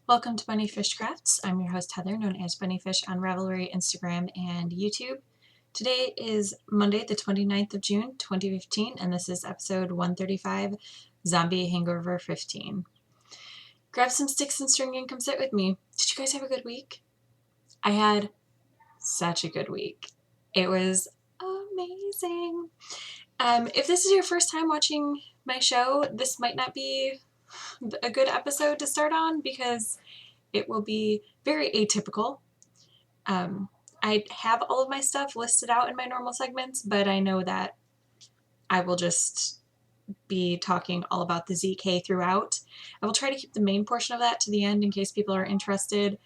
Welcome to Bunny Fish Crafts. I'm your host Heather, known as Bunny Fish on Ravelry, Instagram, and YouTube. Today is Monday, the 29th of June, 2015, and this is episode 135, Zombie Hangover 15. Grab some sticks and string and come sit with me. Did you guys have a good week? I had such a good week. It was amazing. If this is your first time watching my show, this might not be a good episode to start on because it will be very atypical. I have all of my stuff listed out in my normal segments, but I know that I will just be talking all about the ZK throughout. I will try to keep the main portion of that to the end in case people are interested,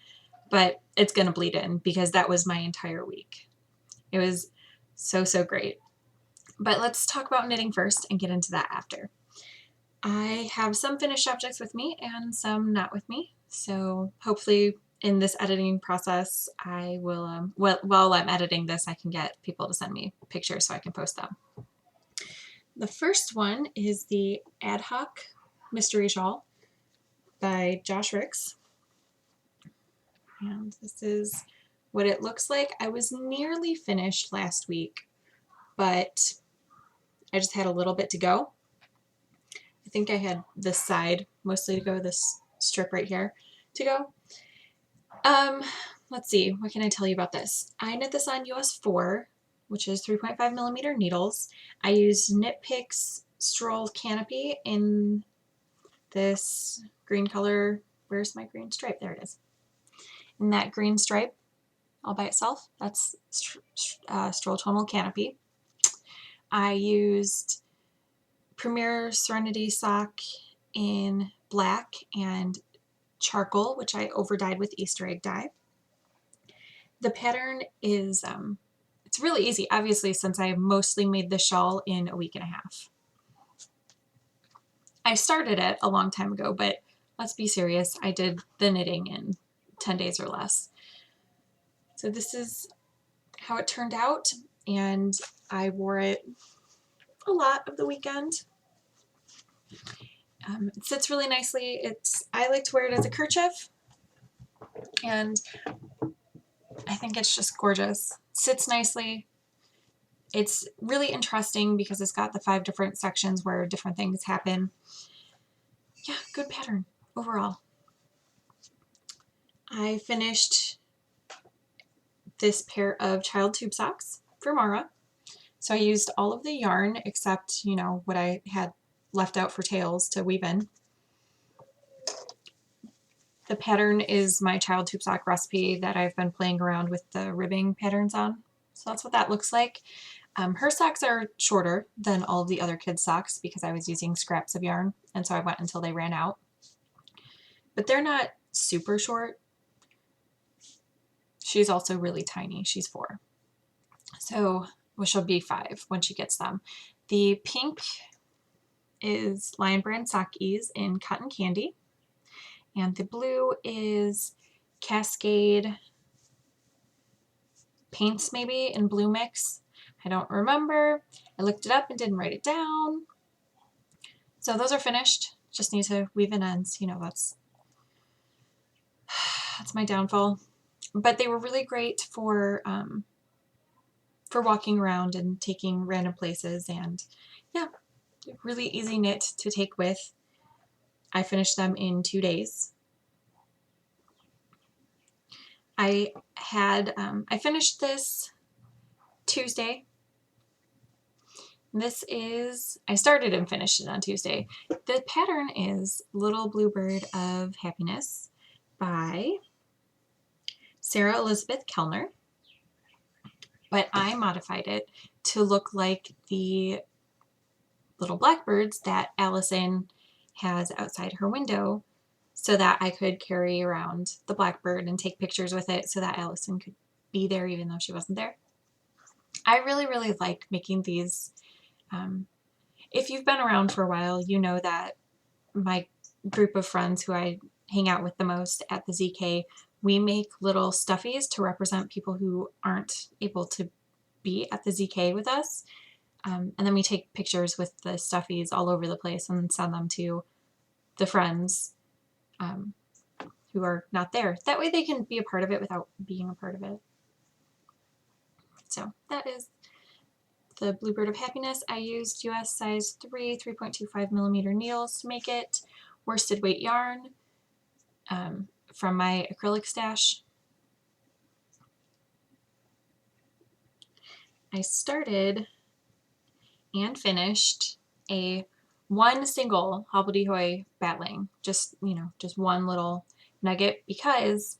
but it's going to bleed in because that was my entire week. It was so great. But let's talk about knitting first and get into that after. I have some finished objects with me and some not with me, so hopefully in this editing process I will, while I'm editing this, I can get people to send me pictures so I can post them. The first one is the Ad Hoc Mystery Shawl by Josh Ricks, and this is what it looks like. I was nearly finished last week, but I just had a little bit to go. I think I had this side mostly to go, this strip right here to go. Let's see, what can I tell you about this? I knit this on US 4, which is 3.5 millimeter needles. I used Knit Picks Stroll Canopy in this green color. Where's my green stripe? There it is. In that green stripe all by itself, that's Stroll Tonal Canopy. I used Premier Serenity Sock in black and charcoal, which I overdyed with Easter egg dye. The pattern is, it's really easy, obviously, since I mostly made the shawl in a week and a half. I started it a long time ago, but let's be serious, I did the knitting in 10 days or less. So this is how it turned out, and I wore it a lot of the weekend. It sits really nicely. I like to wear it as a kerchief, and I think it's just gorgeous. It sits nicely. It's really interesting because it's got the 5 different sections where different things happen. Yeah, good pattern overall. I finished this pair of child tube socks for Mara. So I used all of the yarn except, what I had left out for tails to weave in. The pattern is my child tube sock recipe that I've been playing around with the ribbing patterns on. So that's what that looks like. Her socks are shorter than all of the other kids' socks because I was using scraps of yarn, and so I went until they ran out. But they're not super short. She's also really tiny. She's 4. So, well, she'll be 5 when she gets them. The pink is Lion Brand Sock Ease in Cotton Candy. And the blue is Cascade Paints, maybe, in Blue Mix. I don't remember. I looked it up and didn't write it down. So those are finished. Just need to weave in ends. That's my downfall. But they were really great for walking around and taking random places, and yeah, really easy knit to take with. I finished them in 2 days. I finished this Tuesday. I started and finished it on Tuesday. The pattern is Little Bluebird of Happiness by Sarah Elizabeth Kellner, but I modified it to look like the little blackbirds that Allison has outside her window so that I could carry around the blackbird and take pictures with it so that Allison could be there even though she wasn't there. I really like making these. If you've been around for a while, you know that my group of friends who I hang out with the most at the ZK, we make little stuffies to represent people who aren't able to be at the ZK with us. And then we take pictures with the stuffies all over the place and send them to the friends who who are not there. That way they can be a part of it without being a part of it. So that is the Bluebird of Happiness. I used US size 3.25 millimeter needles to make it. Worsted weight yarn from my acrylic stash. I started and finished one single hobbledehoy batling, just one little nugget, because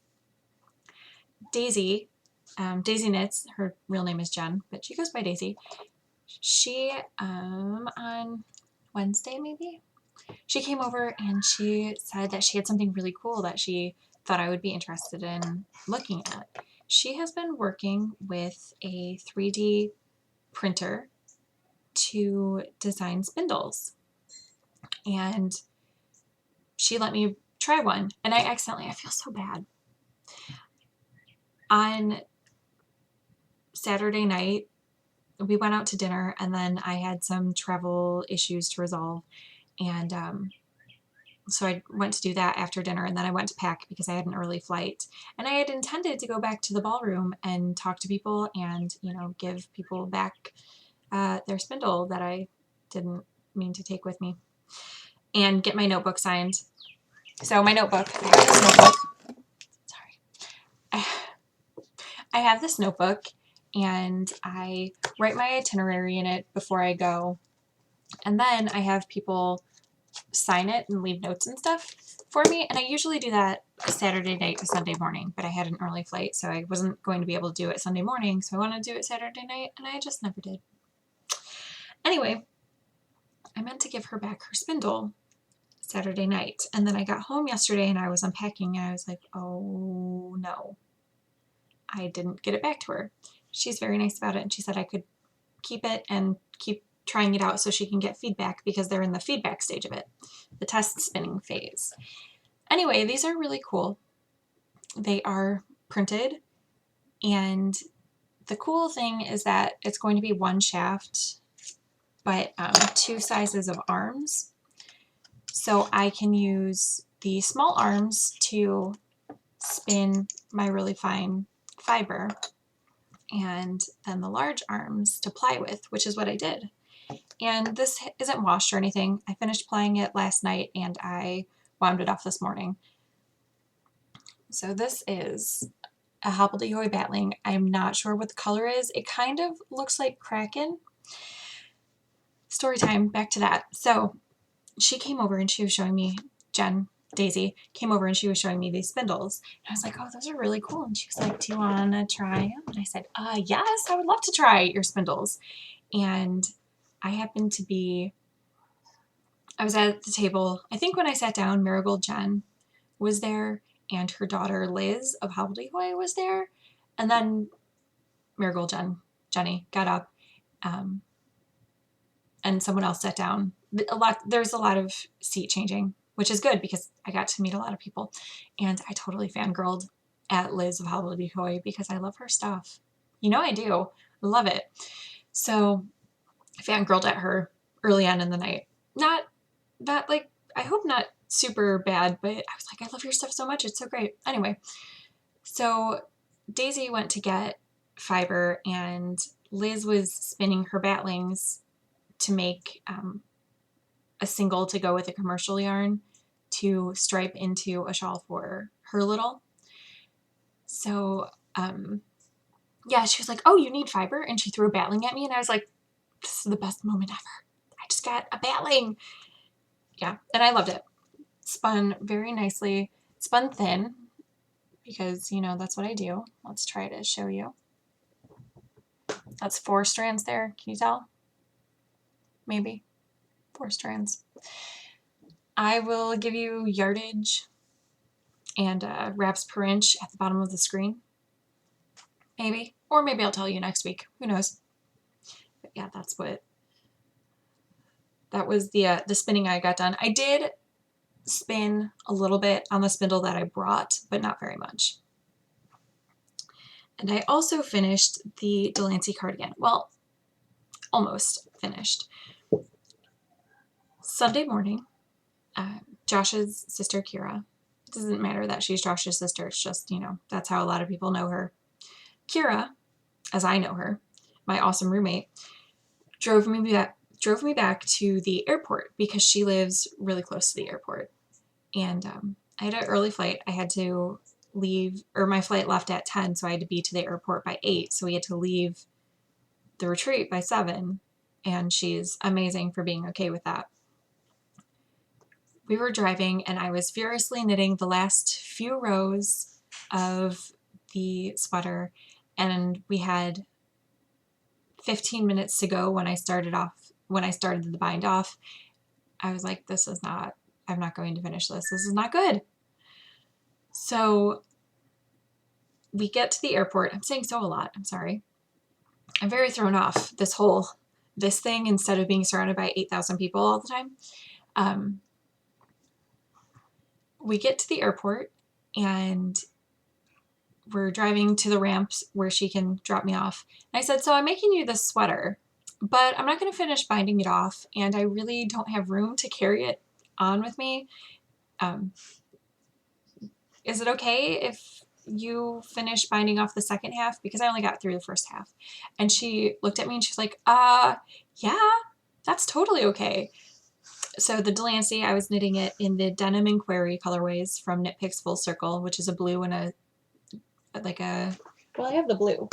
Daisy Knits, her real name is Jen, but she goes by Daisy. She on Wednesday maybe, she came over and she said that she had something really cool that she thought I would be interested in looking at. She has been working with a 3D printer to design spindles, and she let me try one, and I feel so bad. On Saturday night, we went out to dinner, and then I had some travel issues to resolve, and so I went to do that after dinner, and then I went to pack because I had an early flight, and I had intended to go back to the ballroom and talk to people and, give people back their spindle that I didn't mean to take with me, and get my notebook signed. So my notebook, I have this notebook. Sorry. I have this notebook, and I write my itinerary in it before I go, and then I have people sign it and leave notes and stuff for me, and I usually do that Saturday night to Sunday morning, but I had an early flight, so I wasn't going to be able to do it Sunday morning, so I wanted to do it Saturday night, and I just never did. Anyway, I meant to give her back her spindle Saturday night, and then I got home yesterday and I was unpacking, and I was like, oh no, I didn't get it back to her. She's very nice about it, and she said I could keep it and keep trying it out so she can get feedback, because they're in the feedback stage of it, the test spinning phase. Anyway, these are really cool. They are printed, and the cool thing is that it's going to be one shaft, but two sizes of arms. So I can use the small arms to spin my really fine fiber, and then the large arms to ply with, which is what I did. And this isn't washed or anything. I finished plying it last night and I wound it off this morning. So this is a hobbledehoy batling. I'm not sure what the color is. It kind of looks like Kraken. Story time, back to that. So she came over and she was showing me, Daisy came over and she was showing me these spindles. And I was like, oh, those are really cool. And she was like, do you want to try them? And I said, yes, I would love to try your spindles. And I happened to be, I was at the table, I think when I sat down, Marigold Jen was there, and her daughter Liz of Hobbledehoy was there. And then Marigold Jenny got up, and someone else sat down. There's a lot of seat changing, which is good because I got to meet a lot of people. And I totally fangirled at Liz of Hobbledehoy because I love her stuff. I do. I love it. So I fangirled at her early on in the night. Not like, I hope not super bad, but I was like, I love your stuff so much. It's so great. Anyway, so Daisy went to get fiber, and Liz was spinning her batlings to make a single to go with a commercial yarn to stripe into a shawl for her little. So, yeah, she was like, oh, you need fiber? And she threw a batling at me, and I was like, this is the best moment ever. I just got a batling. Yeah, and I loved it. Spun very nicely, spun thin, because, that's what I do. Let's try to show you. That's 4 strands there. Can you tell? Maybe 4 strands. I will give you yardage and wraps per inch at the bottom of the screen. Maybe. Or maybe I'll tell you next week. Who knows? But yeah, that was the spinning I got done. I did spin a little bit on the spindle that I brought, but not very much. And I also finished the Delancey cardigan. Well, almost finished. Sunday morning, Josh's sister Kira It doesn't matter that she's Josh's sister. It's just, you know, that's how a lot of people know her. Kira, as I know her, my awesome roommate, drove me back to the airport because she lives really close to the airport. And I had an early flight. I had to leave, or my flight left at 10, so I had to be to the airport by 8. So we had to leave the retreat by 7. And she's amazing for being okay with that. We were driving and I was furiously knitting the last few rows of the sweater, and we had 15 minutes to go when I started the bind off. I was like, I'm not going to finish this. This is not good. So we get to the airport. I'm saying so a lot. I'm sorry. I'm very thrown off this thing instead of being surrounded by 8,000 people all the time. We get to the airport and we're driving to the ramps where she can drop me off. And I said, so I'm making you this sweater, but I'm not going to finish binding it off, and I really don't have room to carry it on with me. Is it okay if you finish binding off the second half? Because I only got through the first half. And she looked at me and she's like, yeah, that's totally okay. So the Delancey, I was knitting it in the Denim and Query colorways from Knit Picks Full Circle, which is a blue and well, I have the blue.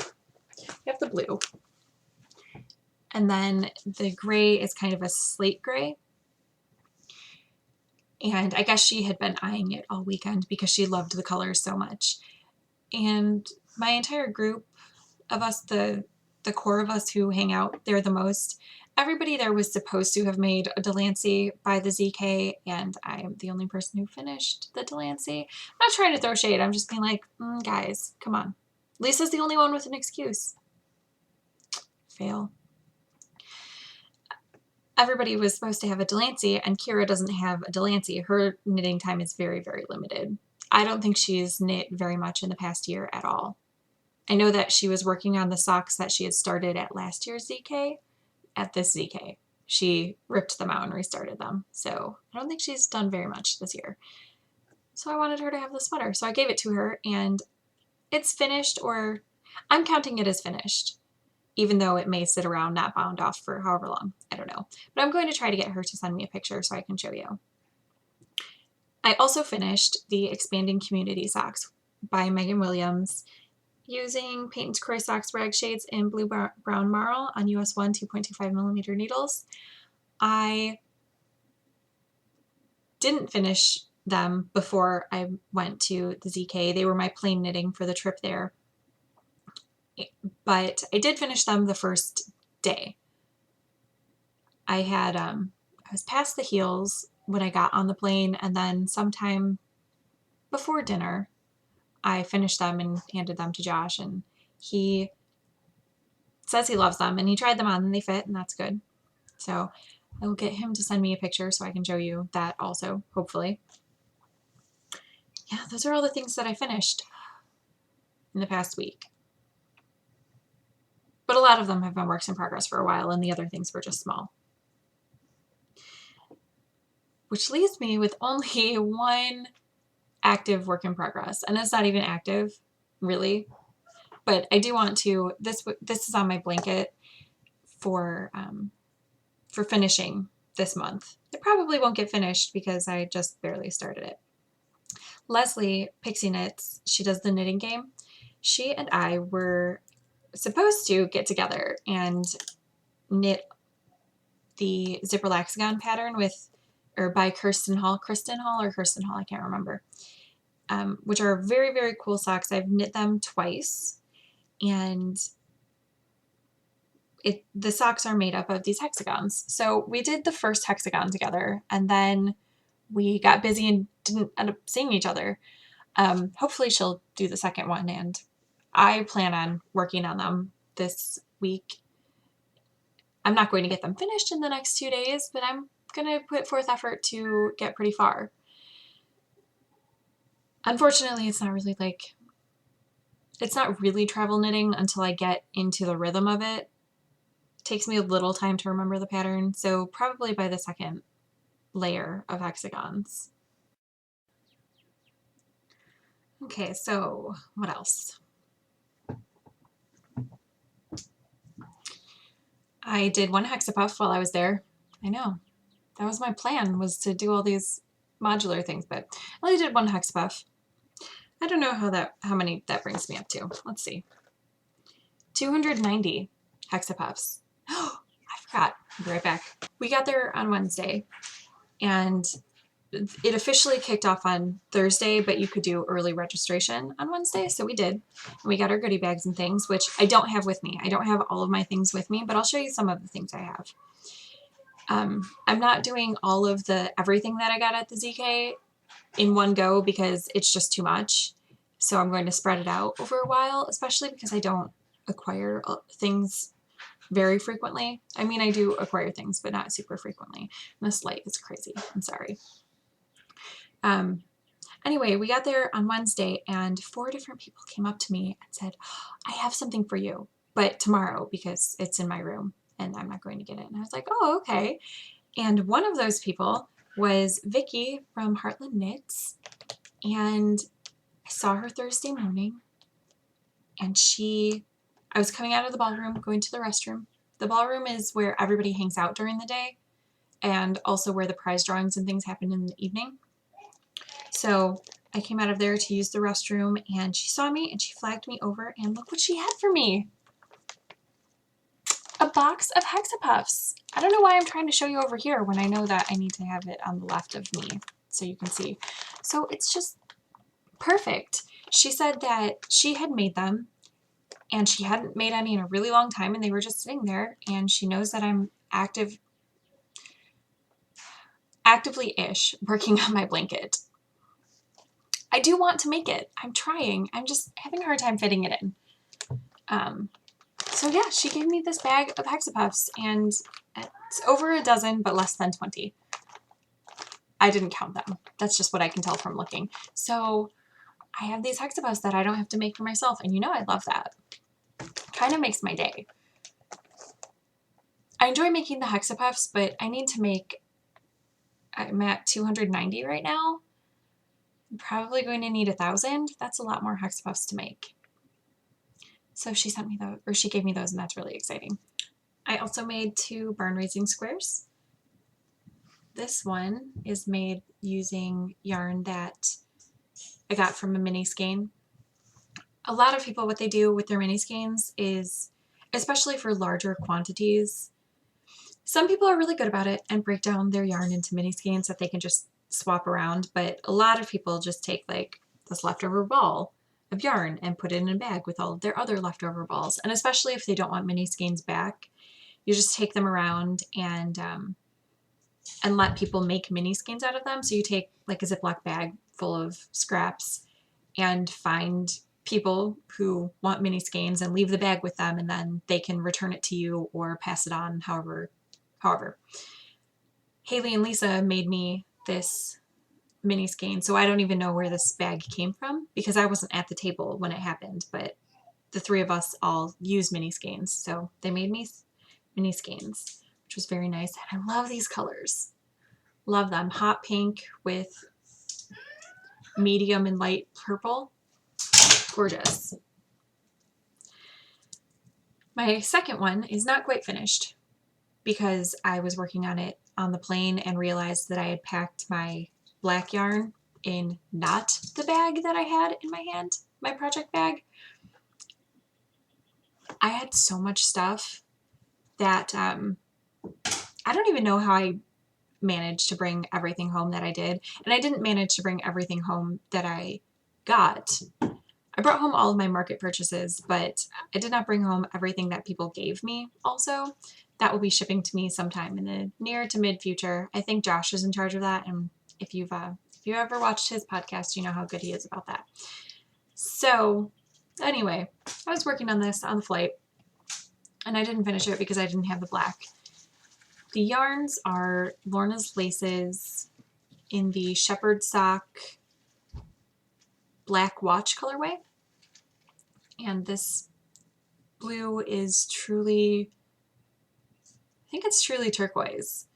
And then the gray is kind of a slate gray. And I guess she had been eyeing it all weekend because she loved the colors so much. And my entire group of us, the core of us who hang out there the most, everybody there was supposed to have made a Delancey by the ZK, and I'm the only person who finished the Delancey. I'm not trying to throw shade. I'm just being like, guys, come on. Lisa's the only one with an excuse. Fail. Everybody was supposed to have a Delancey, and Kira doesn't have a Delancey. Her knitting time is very, very limited. I don't think she's knit very much in the past year at all. I know that she was working on the socks that she had started at last year's ZK, at this ZK. She ripped them out and restarted them. So I don't think she's done very much this year. So I wanted her to have the sweater. So I gave it to her, and it's finished, or I'm counting it as finished, even though it may sit around not bound off for however long. I don't know. But I'm going to try to get her to send me a picture so I can show you. I also finished the Expanding Community socks by Megan Williams using Paint & Croy Socks rag shades in Blue Brown Marl on US 1 2.25mm needles. I didn't finish them before I went to the ZK. They were my plain knitting for the trip there. But I did finish them the first day. I was past the heels when I got on the plane, and then sometime before dinner, I finished them and handed them to Josh, and he says he loves them, and he tried them on and they fit, and that's good. So I will get him to send me a picture so I can show you that also, hopefully. Yeah, those are all the things that I finished in the past week. But a lot of them have been works in progress for a while, and the other things were just small. Which leaves me with only one active work in progress, and it's not even active, really. But I do want to, this is on my blanket for finishing this month. It probably won't get finished because I just barely started it. Leslie, Pixie Knits, she does the knitting game. She and I were supposed to get together and knit the Zipper Laxagon pattern by Kirsten Hall, I can't remember, which are very, very cool socks. I've knit them twice, and the socks are made up of these hexagons. So we did the first hexagon together, and then we got busy and didn't end up seeing each other. Hopefully she'll do the second one, and I plan on working on them this week. I'm not going to get them finished in the next 2 days, but I'm going to put forth effort to get pretty far. Unfortunately, it's not really travel knitting until I get into the rhythm of it. It takes me a little time to remember the pattern, so probably by the second layer of hexagons. Okay, so what else? I did one hexapuff while I was there. I know. That was my plan, was to do all these modular things, but I only did one hexapuff. I don't know how many that brings me up to. Let's see. 290 hexapuffs. Oh, I forgot. I'll be right back. We got there on Wednesday, and it officially kicked off on Thursday, but you could do early registration on Wednesday, so we did. And we got our goodie bags and things, which I don't have with me. I don't have all of my things with me, but I'll show you some of the things I have. I'm not doing all of everything that I got at the ZK in one go because it's just too much. So I'm going to spread it out over a while, especially because I don't acquire things very frequently. I mean, I do acquire things, but not super frequently. And this light is crazy. I'm sorry. Anyway, we got there on Wednesday and 4 different people came up to me and said, I have something for you, but tomorrow because it's in my room and I'm not going to get it. And I was like, oh, okay. And one of those people was Vicky from Heartland Knits. And I saw her Thursday morning and I was coming out of the ballroom, going to the restroom. The ballroom is where everybody hangs out during the day and also where the prize drawings and things happen in the evening. So I came out of there to use the restroom and she saw me and she flagged me over and look what she had for me. A box of hexapuffs. I don't know why I'm trying to show you over here when I know that I need to have it on the left of me so you can see. So it's just perfect. She said that she had made them and she hadn't made any in a really long time and they were just sitting there, and she knows that I'm actively-ish working on my blanket. I do want to make it. I'm trying. I'm just having a hard time fitting it in. So yeah, she gave me this bag of hexapuffs and it's over a dozen, but less than 20. I didn't count them. That's just what I can tell from looking. So I have these hexapuffs that I don't have to make for myself, and you know I love that. Kind of makes my day. I enjoy making the hexapuffs, but I need to make, I'm at 290 right now. I'm probably going to need 1,000. That's a lot more hexapuffs to make. So she sent me those, or she gave me those, and that's really exciting. I also made 2 barn raising squares. This one is made using yarn that I got from a mini skein. A lot of people, what they do with their mini skeins is, especially for larger quantities, some people are really good about it and break down their yarn into mini skeins that they can just swap around, but a lot of people just take like this leftover ball of yarn and put it in a bag with all of their other leftover balls. And especially if they don't want mini skeins back, you just take them around and let people make mini skeins out of them. So you take like a Ziploc bag full of scraps and find people who want mini skeins and leave the bag with them, and then they can return it to you or pass it on however. Haley and Lisa made me this mini skein, so I don't even know where this bag came from because I wasn't at the table when it happened, but the 3 of us all use mini skeins, so they made me mini skeins, which was very nice. And I love these colors. Love them. Hot pink with medium and light purple. Gorgeous. My second one is not quite finished because I was working on it on the plane and realized that I had packed my black yarn in not the bag that I had in my hand, my project bag. I had so much stuff that I don't even know how I managed to bring everything home that I did. And I didn't manage to bring everything home that I got. I brought home all of my market purchases, but I did not bring home everything that people gave me also. That will be shipping to me sometime in the near to mid future. I think Josh is in charge of that, and if you've ever watched his podcast, you know how good he is about that. So anyway, I was working on this on the flight, and I didn't finish it because I didn't have the black. The yarns are Lorna's Laces in the Shepherd Sock Black Watch colorway. And this blue is truly, I think it's Truly Turquoise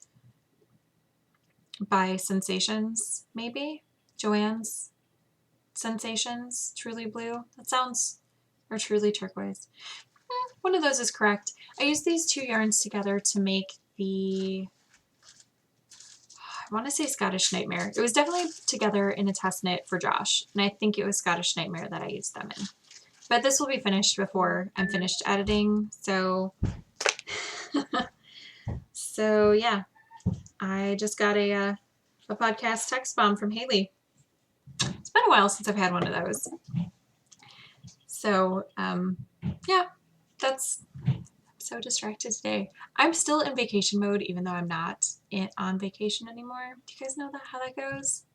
by Sensations, maybe? Joanne's Sensations, Truly Blue. That sounds, or Truly Turquoise. One of those is correct. I used these two yarns together to make the, I want to say Scottish Nightmare. It was definitely together in a test knit for Josh, and I think it was Scottish Nightmare that I used them in. But this will be finished before I'm finished editing, so so yeah. I just got a podcast text bomb from Haley. It's been a while since I've had one of those. So yeah, that's so distracted today. I'm still in vacation mode, even though I'm not on vacation anymore. Do you guys know how that goes?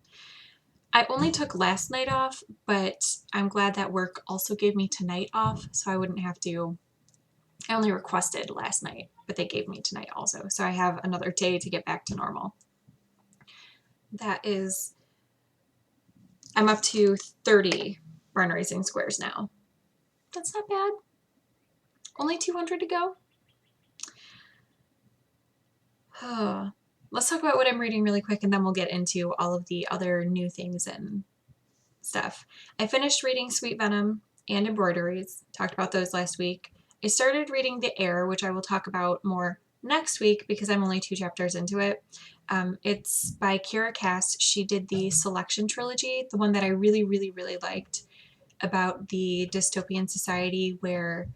I only took last night off, but I'm glad that work also gave me tonight off, so I wouldn't have to. I only requested last night, but they gave me tonight also, so I have another day to get back to normal. That is, I'm up to 30 barn raising squares now. That's not bad. Only 200 to go. Let's talk about what I'm reading really quick, and then we'll get into all of the other new things and stuff. I finished reading Sweet Venom and Embroideries. Talked about those last week. I started reading The Air, which I will talk about more next week because I'm only 2 chapters into it. It's by Kira Cass. She did the Selection trilogy, the one that I really, really, really liked, about the dystopian society where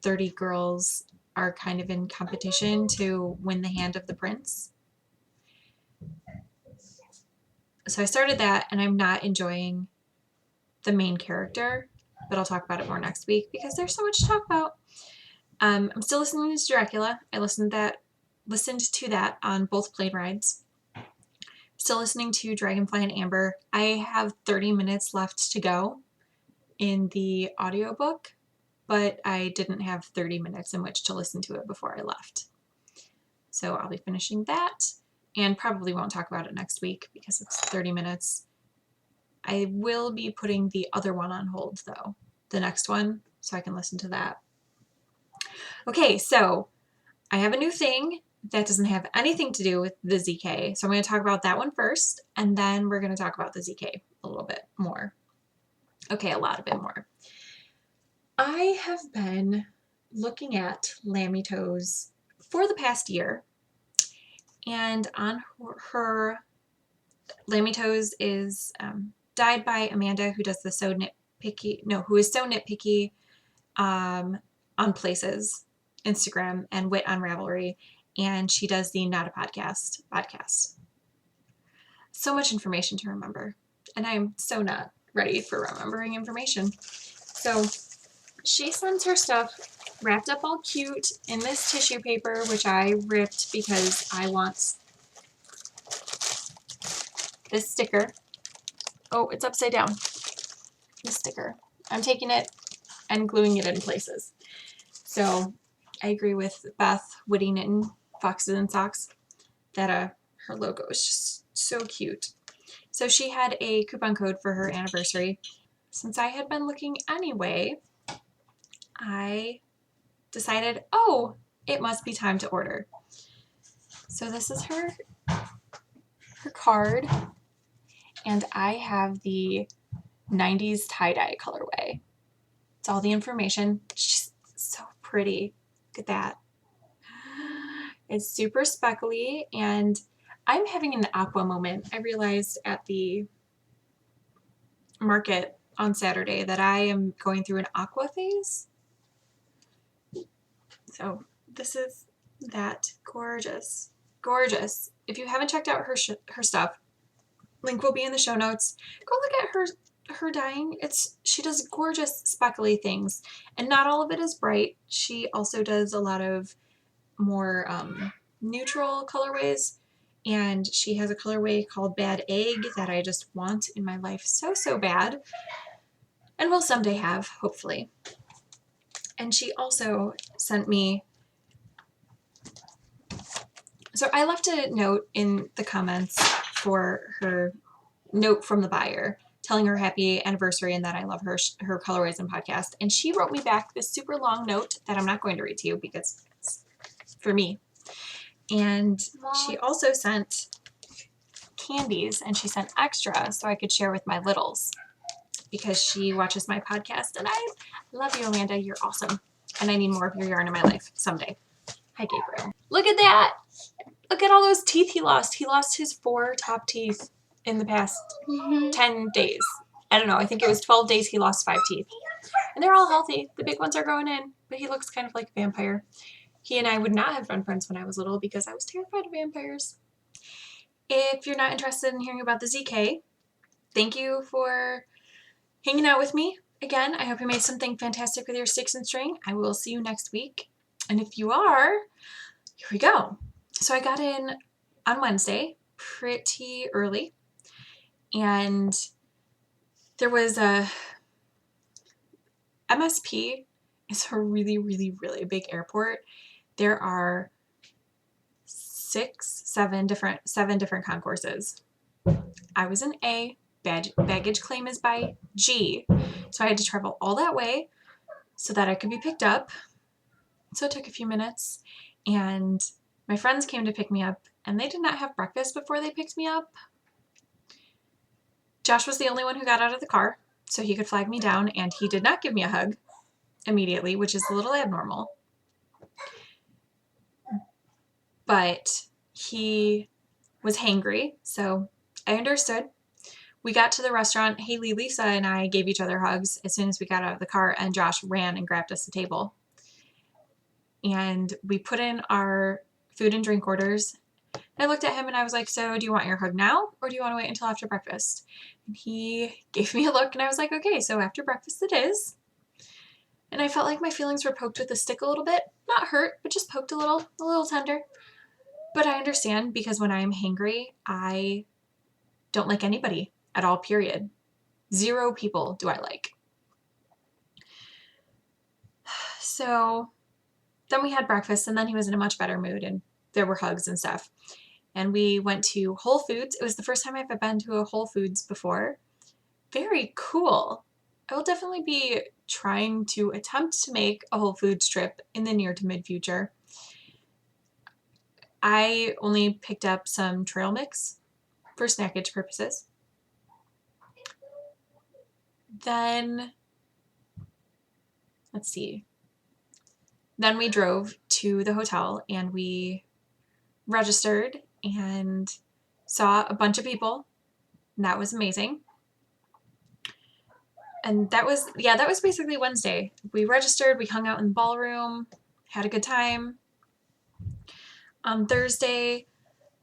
30 girls are kind of in competition to win the hand of the prince. So I started that, and I'm not enjoying the main character, but I'll talk about it more next week because there's so much to talk about. I'm still listening to Dracula. I listened to that on both plane rides. Still listening to Dragonfly and Amber. I have 30 minutes left to go in the audiobook, but I didn't have 30 minutes in which to listen to it before I left. So I'll be finishing that, and probably won't talk about it next week because it's 30 minutes. I will be putting the other one on hold, though, the next one, so I can listen to that. Okay, so I have a new thing that doesn't have anything to do with the ZK, so I'm going to talk about that one first, and then we're going to talk about the ZK a little bit more. Okay, a lot of it more. I have been looking at Lammy Toes for the past year, and on her Lammy Toes is dyed by Amanda, who does the who is so nitpicky on Places, Instagram, and Wit on Ravelry, and she does the Not a Podcast. So much information to remember, and I'm so not ready for remembering information. So she sends her stuff wrapped up all cute in this tissue paper, which I ripped because I want this sticker. Oh, it's upside down. This sticker. I'm taking it and gluing it in places. So I agree with Beth, Witty Knitting, Foxes and Socks, that her logo is just so cute. So she had a coupon code for her anniversary. Since I had been looking anyway, I decided, oh, it must be time to order. So this is her card, and I have the 90s tie-dye colorway. It's all the information. She's so pretty. Look at that. It's super speckly, and I'm having an aqua moment. I realized at the market on Saturday that I am going through an aqua phase. So this is that. Gorgeous. Gorgeous. If you haven't checked out her stuff, link will be in the show notes. Go look at her dyeing. She does gorgeous speckly things, and not all of it is bright. She also does a lot of more neutral colorways, and she has a colorway called Bad Egg that I just want in my life so bad, and will someday have, hopefully. And she also sent me, so I left a note in the comments for her note from the buyer telling her happy anniversary and that I love her colorways and podcast, and she wrote me back this super long note that I'm not going to read to you because it's for me. And she also sent candies, and she sent extra so I could share with my littles. because she watches my podcast, and I love you, Amanda. You're awesome. And I need more of your yarn in my life someday. Hi, Gabriel. Look at that. Look at all those teeth he lost. He lost his 4 top teeth in the past 10 days. I don't know. I think it was 12 days he lost 5 teeth. And they're all healthy. The big ones are growing in, but he looks kind of like a vampire. He and I would not have been friends when I was little because I was terrified of vampires. If you're not interested in hearing about the ZK, thank you for hanging out with me again. I hope you made something fantastic with your sticks and string. I will see you next week. And if you are, here we go. So I got in on Wednesday pretty early, and there was a MSP is a really, really, really big airport. There are 7 different concourses. I was in A. Baggage claim is by G. So I had to travel all that way so that I could be picked up. So it took a few minutes, and my friends came to pick me up, and they did not have breakfast before they picked me up. Josh was the only one who got out of the car, so he could flag me down, and he did not give me a hug immediately, which is a little abnormal. But he was hangry, so I understood. We got to the restaurant. Haley, Lisa, and I gave each other hugs as soon as we got out of the car, and Josh ran and grabbed us a table. And we put in our food and drink orders. I looked at him and I was like, so do you want your hug now, or do you want to wait until after breakfast? And he gave me a look, and I was like, okay, so after breakfast it is. And I felt like my feelings were poked with a stick a little bit. Not hurt, but just poked a little tender. But I understand, because when I am hangry, I don't like anybody at all, period. 0 people do I like. So then we had breakfast, and then he was in a much better mood, and there were hugs and stuff. And we went to Whole Foods. It was the first time I've ever been to a Whole Foods before. Very cool. I will definitely be trying to attempt to make a Whole Foods trip in the near to mid future. I only picked up some trail mix for snackage purposes. Then, let's see. Then we drove to the hotel, and we registered and saw a bunch of people, and that was amazing. And that was basically Wednesday. We registered, we hung out in the ballroom, had a good time. On Thursday,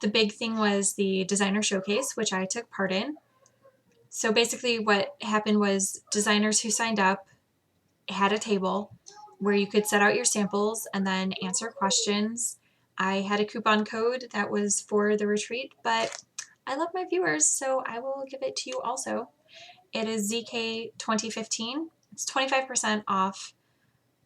the big thing was the designer showcase, which I took part in. So basically what happened was designers who signed up had a table where you could set out your samples and then answer questions. I had a coupon code that was for the retreat, but I love my viewers, so I will give it to you also. It is ZK 2015. It's 25% off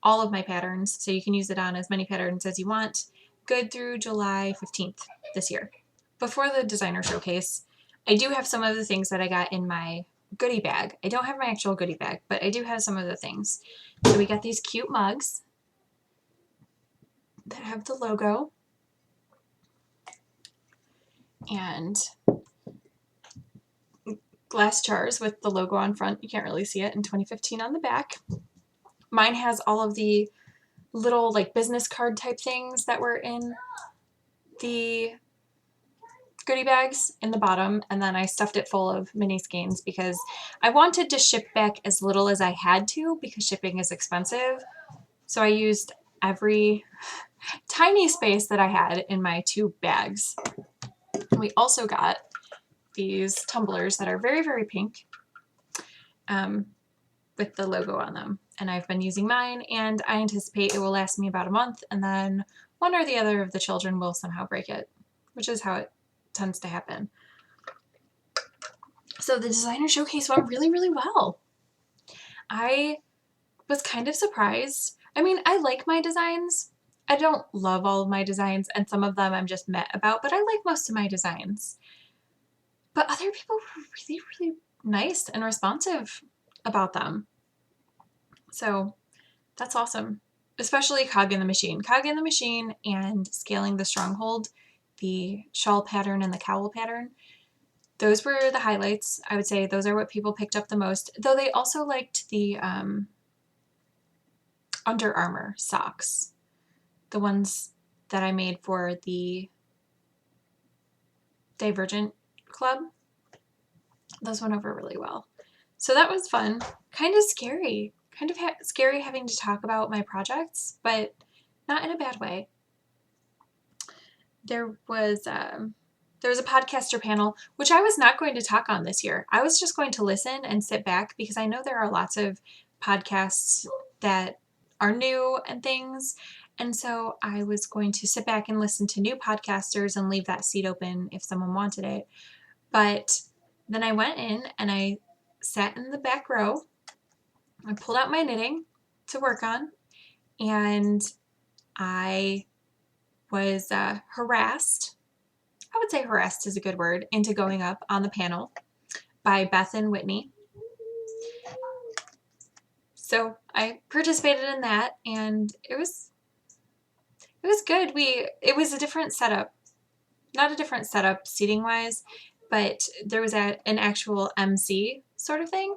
all of my patterns, so you can use it on as many patterns as you want. Good through July 15th this year. Before the designer showcase, I do have some of the things that I got in my goodie bag. I don't have my actual goodie bag, but I do have some of the things. So we got these cute mugs that have the logo, and glass jars with the logo on front. You can't really see it, in 2015 on the back. Mine has all of the little like business card type things that were in the goodie bags in the bottom, and then I stuffed it full of mini skeins because I wanted to ship back as little as I had to, because shipping is expensive. So I used every tiny space that I had in my 2 bags. We also got these tumblers that are very, very pink, with the logo on them. And I've been using mine, and I anticipate it will last me about a month, and then one or the other of the children will somehow break it, which is how it tends to happen. So the designer showcase went really, really well. I was kind of surprised. I mean, I like my designs. I don't love all of my designs, and some of them I'm just meh about, but I like most of my designs. But other people were really, really nice and responsive about them. So that's awesome. Especially Cog in the Machine. Cog in the Machine and Scaling the Stronghold, the shawl pattern and the cowl pattern. those were the highlights. I would say those are what people picked up the most, though they also liked the Under Armour socks, the ones that I made for the Divergent Club. Those went over really well. So that was fun. Kind of scary. Kind of scary having to talk about my projects, but not in a bad way. There was a podcaster panel, which I was not going to talk on this year. I was just going to listen and sit back because I know there are lots of podcasts that are new and things. And so I was going to sit back and listen to new podcasters and leave that seat open if someone wanted it. But then I went in and I sat in the back row. I pulled out my knitting to work on, and I was harassed. I would say harassed is a good word, into going up on the panel by Beth and Whitney. So I participated in that, and it was good. It was a different setup. Not a different setup seating wise, but there was an actual MC sort of thing.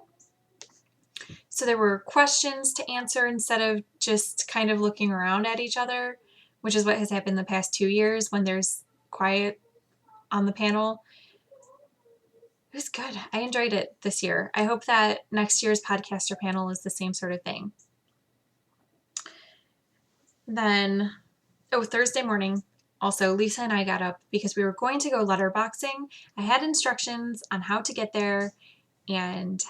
So there were questions to answer instead of just kind of looking around at each other, which is what has happened the past 2 years when there's quiet on the panel. It was good. I enjoyed it this year. I hope that next year's podcaster panel is the same sort of thing. Then, Thursday morning, also, Lisa and I got up because we were going to go letterboxing. I had instructions on how to get there and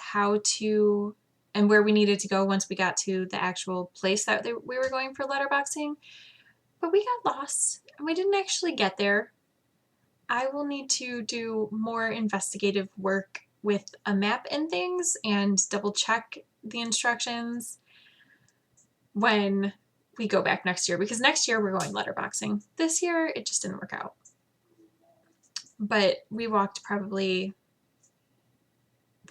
where we needed to go once we got to the actual place that we were going for letterboxing. But we got lost and we didn't actually get there. I will need to do more investigative work with a map and things and double check the instructions when we go back next year, because next year we're going letterboxing. This year it just didn't work out. But we walked probably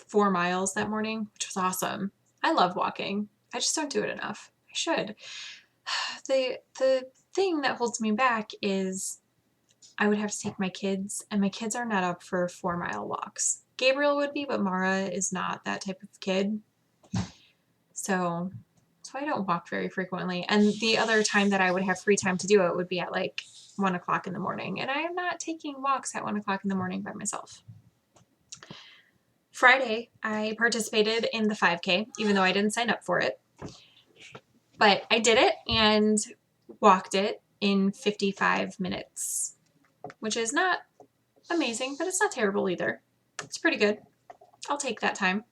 4 miles that morning, which was awesome. I love walking. I just don't do it enough. I should. The thing that holds me back is I would have to take my kids, and my kids are not up for 4-mile walks. Gabriel would be, but Mara is not that type of kid. So I don't walk very frequently. And the other time that I would have free time to do it would be at like 1 o'clock in the morning. And I am not taking walks at 1 o'clock in the morning by myself. Friday, I participated in the 5K, even though I didn't sign up for it. But I did it and walked it in 55 minutes, which is not amazing, but it's not terrible either. It's pretty good. I'll take that time.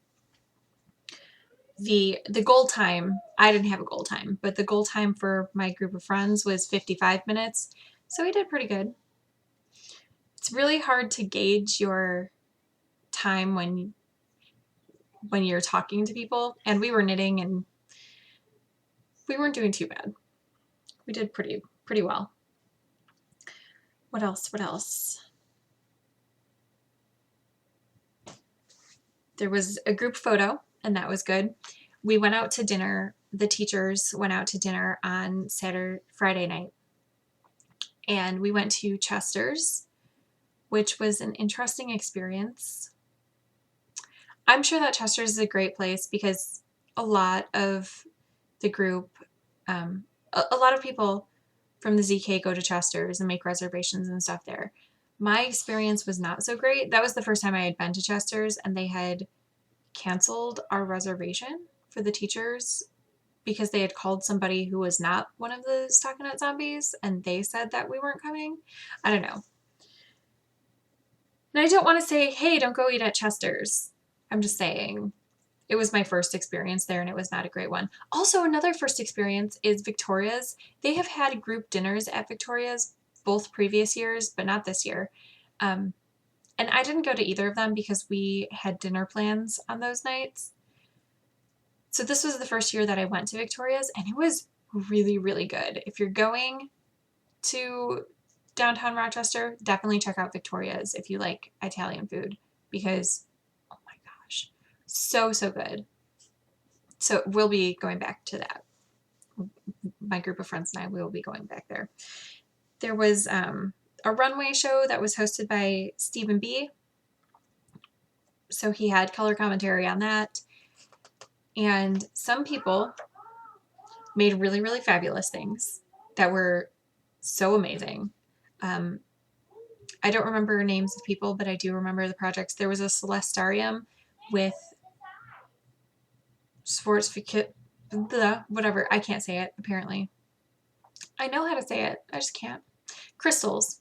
The goal time, I didn't have a goal time, but the goal time for my group of friends was 55 minutes. So we did pretty good. It's really hard to gauge your time when you're talking to people, and we were knitting and we weren't doing too bad. We did pretty well. What else? There was a group photo, and that was good. We went out to dinner. The teachers went out to dinner on Friday night. And we went to Chester's, which was an interesting experience. I'm sure that Chester's is a great place because a lot of the group, a lot of people from the ZK go to Chester's and make reservations and stuff there. My experience was not so great. That was the first time I had been to Chester's, and they had canceled our reservation for the teachers because they had called somebody who was not one of the Stockinette zombies, and they said that we weren't coming. I don't know. And I don't want to say, hey, don't go eat at Chester's. I'm just saying it was my first experience there, and it was not a great one. Also, another first experience is Victoria's. They have had group dinners at Victoria's both previous years, but not this year. And I didn't go to either of them because we had dinner plans on those nights. So this was the first year that I went to Victoria's, and it was really, really good. If you're going to downtown Rochester, definitely check out Victoria's if you like Italian food, because oh my gosh, so good. So we'll be going back to that. My group of friends and I will be going back there. There was a runway show that was hosted by Stephen B. So he had color commentary on that. And some people made really, really fabulous things that were so amazing. I don't remember names of people, but I do remember the projects. There was a Celestarium with whatever. I can't say it, apparently. I know how to say it. I just can't. Crystals.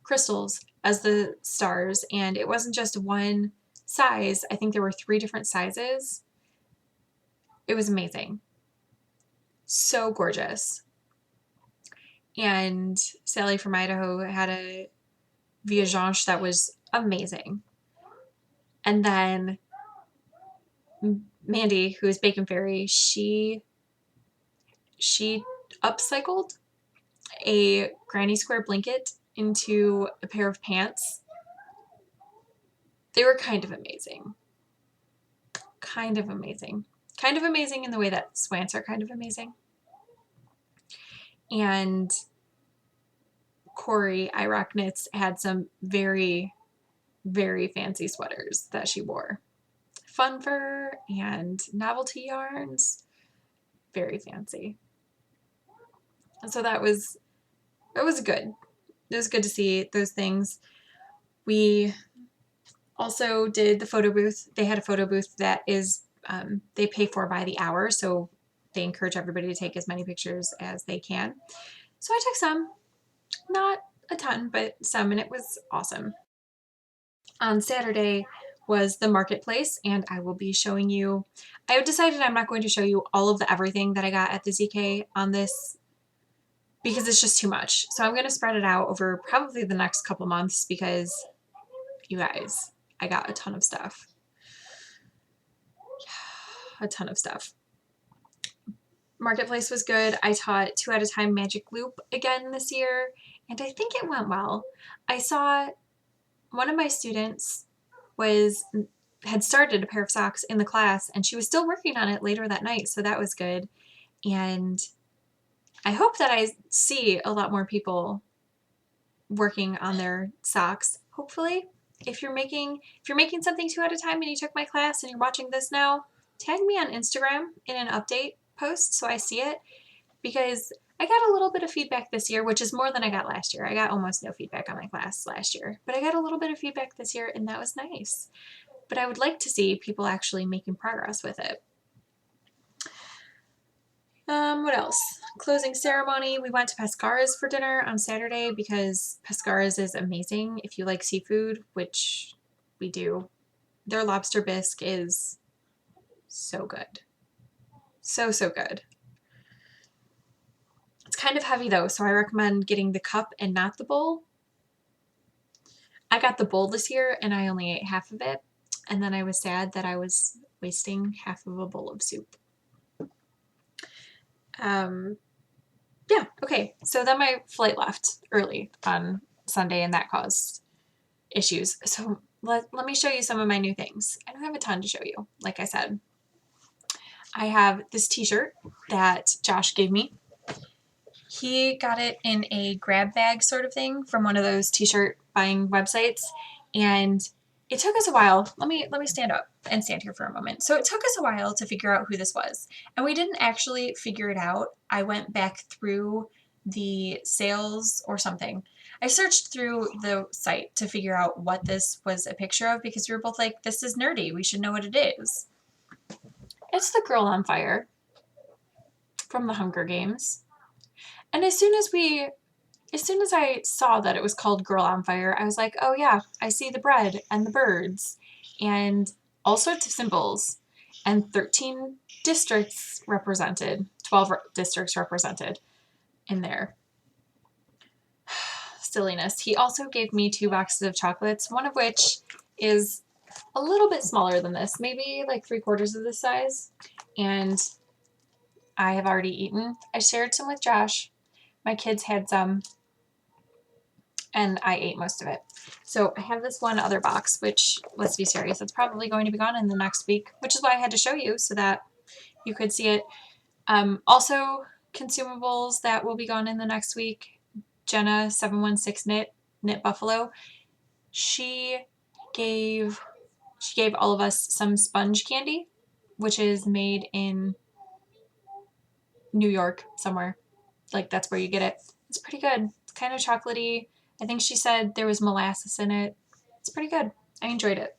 Crystals as the stars. And it wasn't just one size. I think there were 3 different sizes. It was amazing. So gorgeous. And Sally from Idaho had a Viajange that was amazing. And then Mandy, who is Bacon Fairy, she upcycled a granny square blanket into a pair of pants. They were kind of amazing. Kind of amazing. Kind of amazing in the way that swants are kind of amazing. And Corey, I Rock Knits, had some very, very fancy sweaters that she wore. Fun fur and novelty yarns. Very fancy. And so it was good. It was good to see those things. We also did the photo booth. They had a photo booth that is, they pay for by the hour, so they encourage everybody to take as many pictures as they can. So I took some, not a ton, but some, and it was awesome. On Saturday was the marketplace, and I will be showing you, I decided I'm not going to show you all of the everything that I got at the ZK on this because it's just too much. So I'm going to spread it out over probably the next couple months because, you guys, I got a ton of stuff. A ton of stuff. Marketplace was good. I taught 2 at a time magic loop again this year, and I think it went well. I saw one of my students had started a pair of socks in the class, and she was still working on it later that night, so that was good. And I hope that I see a lot more people working on their socks, hopefully. If you're making something 2 at a time and you took my class and you're watching this now, tag me on Instagram in an update post so I see it, because I got a little bit of feedback this year, which is more than I got last year. I got almost no feedback on my class last year, but I got a little bit of feedback this year, and that was nice. But I would like to see people actually making progress with it. What else? Closing ceremony. We went to Pescara's for dinner on Saturday because Pescara's is amazing if you like seafood, which we do. Their lobster bisque is so good. So, so good. It's kind of heavy though, so I recommend getting the cup and not the bowl. I got the bowl this year and I only ate half of it, and then I was sad that I was wasting half of a bowl of soup. Yeah, okay, so then my flight left early on Sunday and that caused issues. So let me show you some of my new things. I don't have a ton to show you, like I said. I have this t-shirt that Josh gave me. He got it in a grab bag sort of thing from one of those t-shirt buying websites, and it took us a while. Let me stand up and stand here for a moment. So it took us a while to figure out who this was, and we didn't actually figure it out. I went back through the sales or something. I searched through the site to figure out what this was a picture of because we were both like, this is nerdy. We should know what it is. It's the girl on fire from the Hunger Games. And as soon as I saw that it was called Girl on Fire, I was like, oh yeah, I see the bread and the birds and all sorts of symbols and 13 districts represented, 12 districts represented in there. Silliness. He also gave me 2 boxes of chocolates, one of which is a little bit smaller than this, maybe like 3/4 of this size, and I have already eaten. I shared some with Josh. My kids had some, and I ate most of it. So I have this one other box, which, let's be serious, it's probably going to be gone in the next week, which is why I had to show you so that you could see it. Also, consumables that will be gone in the next week. Jenna 716 Knit Buffalo. She gave She gave all of us some sponge candy, which is made in New York somewhere. Like, that's where you get it. It's pretty good. It's kind of chocolatey. I think she said there was molasses in it. It's pretty good. I enjoyed it.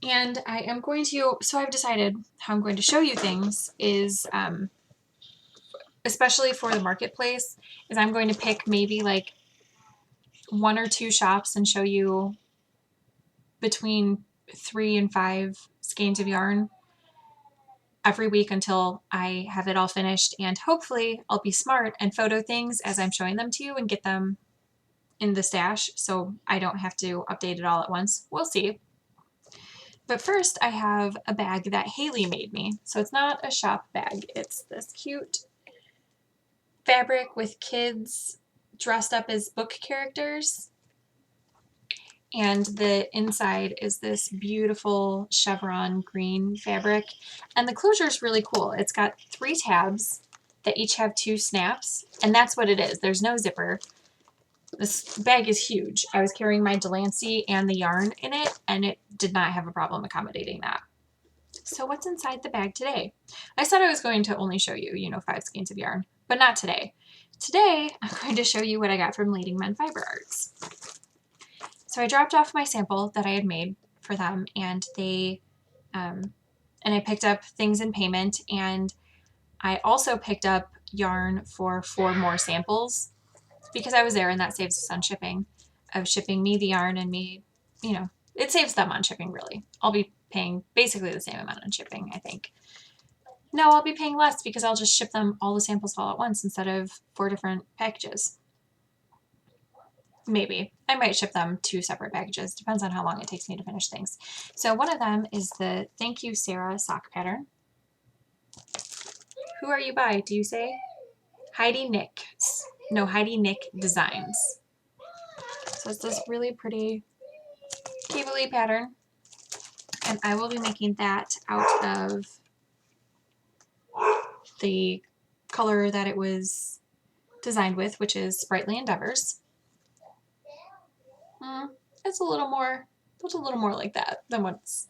And I am going to, so I've decided how I'm going to show you things is, especially for the marketplace, is I'm going to pick maybe like 1 or 2 shops and show you between 3 and 5 skeins of yarn every week until I have it all finished. And hopefully I'll be smart and photo things as I'm showing them to you and get them in the stash so I don't have to update it all at once. We'll see. But first I have a bag that Haley made me. So it's not a shop bag. It's this cute fabric with kids dressed up as book characters. And the inside is this beautiful chevron green fabric. And the closure is really cool. It's got 3 tabs that each have 2 snaps. And that's what it is. There's no zipper. This bag is huge. I was carrying my Delancey and the yarn in it, and it did not have a problem accommodating that. So what's inside the bag today? I said I was going to only show you, 5 skeins of yarn, but not today. Today, I'm going to show you what I got from Leading Men Fiber Arts. So I dropped off my sample that I had made for them, and I picked up things in payment, and I also picked up yarn for 4 more samples because I was there, and that saves us on shipping, of shipping me the yarn and me, it saves them on shipping really. I'll be paying basically the same amount on shipping, I think. No, I'll be paying less because I'll just ship them all the samples all at once instead of 4 different packages. Maybe. I might ship them 2 separate packages. Depends on how long it takes me to finish things. So one of them is the Thank You Sarah sock pattern. Who are you by, do you say? Heidi Nick Designs. So it's this really pretty cable-y pattern. And I will be making that out of the color that it was designed with, which is Sprightly Endeavors. It's a little more like that than what's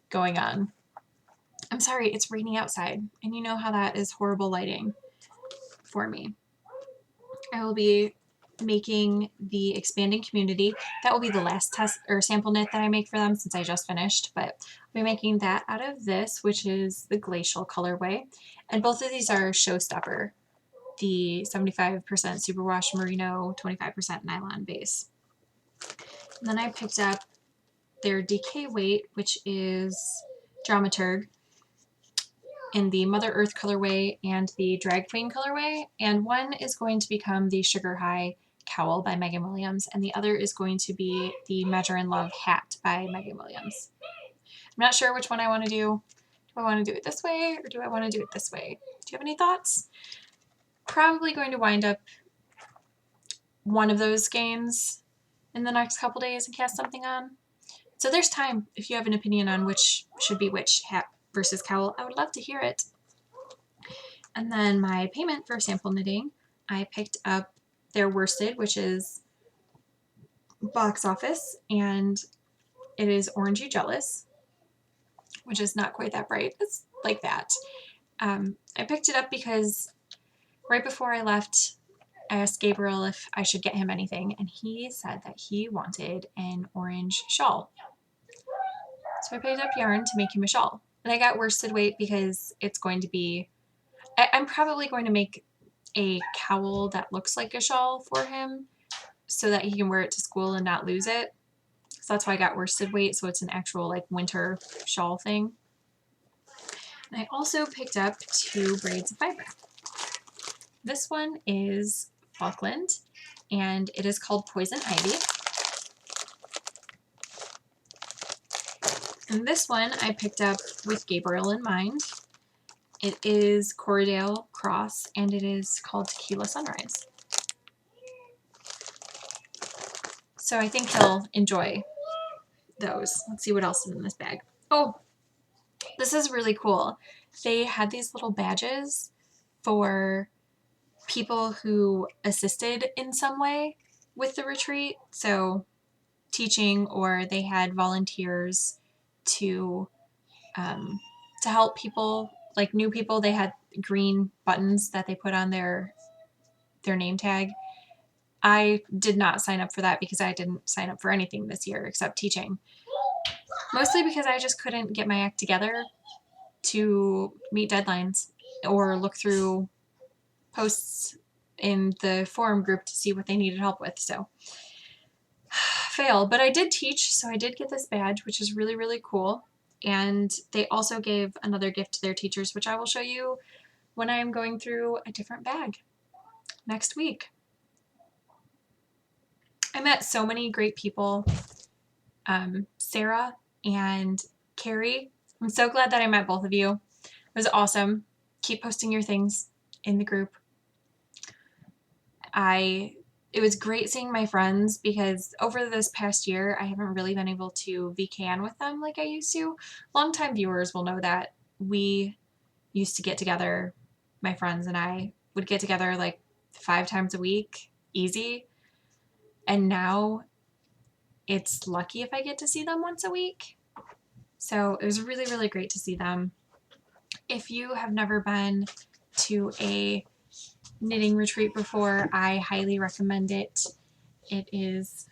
going on. I'm sorry, it's raining outside, and you know how that is horrible lighting for me. I will be making the Expanding Community. That will be the last test or sample knit that I make for them since I just finished, but I'll be making that out of this, which is the Glacial colorway. And both of these are Showstopper, the 75% superwash merino, 25% nylon base. And then I picked up their DK weight, which is Dramaturg, in the Mother Earth colorway and the Drag Queen colorway. And one is going to become the Sugar High cowl by Megan Williams, and the other is going to be the Measure in Love hat by Megan Williams. I'm not sure which one I want to do. Do I want to do it this way or do I want to do it this way? Do you have any thoughts? Probably going to wind up one of those skeins in the next couple days and cast something on. So there's time if you have an opinion on which should be which, hat versus cowl. I would love to hear it. And then my payment for sample knitting, I picked up their worsted, which is Box Office, and it is Orangey Jealous, which is not quite that bright. It's like that. I picked it up because right before I left, I asked Gabriel if I should get him anything, and he said that he wanted an orange shawl. So I picked up yarn to make him a shawl. And I got worsted weight because it's going to be, I'm probably going to make a cowl that looks like a shawl for him so that he can wear it to school and not lose it. So that's why I got worsted weight, so it's an actual like winter shawl thing. And I also picked up 2 braids of fiber. This one is Falkland, and it is called Poison Ivy. And this one I picked up with Gabriel in mind. It is Corriedale Cross, and it is called Tequila Sunrise. So I think he'll enjoy those. Let's see what else is in this bag. Oh, this is really cool. They had these little badges for people who assisted in some way with the retreat. So teaching, or they had volunteers to help people, like new people. They had green buttons that they put on their name tag. I did not sign up for that because I didn't sign up for anything this year except teaching. Mostly because I just couldn't get my act together to meet deadlines or look through posts in the forum group to see what they needed help with. So fail, but I did teach, so I did get this badge, which is really, really cool. And they also gave another gift to their teachers, which I will show you when I am going through a different bag next week. I met so many great people. Sarah and Carrie, I'm so glad that I met both of you. It was awesome. Keep posting your things in the group. It was great seeing my friends because over this past year, I haven't really been able to VCAN with them like I used to. Longtime viewers will know that we used to get together, my friends and I would get together like 5 times a week, easy. And now it's lucky if I get to see them once a week. So it was really, really great to see them. If you have never been to a knitting retreat before, I highly recommend it. It is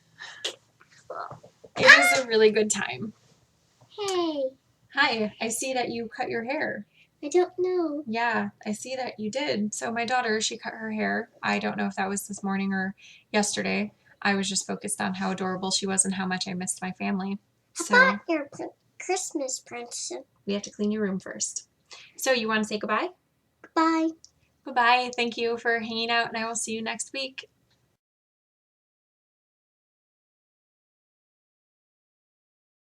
a really good time. Hey. Hi, I see that you cut your hair. I don't know. Yeah, I see that you did. So my daughter, she cut her hair. I don't know if that was this morning or yesterday. I was just focused on how adorable she was and how much I missed my family. How about your Christmas present? We have to clean your room first. So you want to say goodbye? Goodbye. Bye-bye. Thank you for hanging out, and I will see you next week.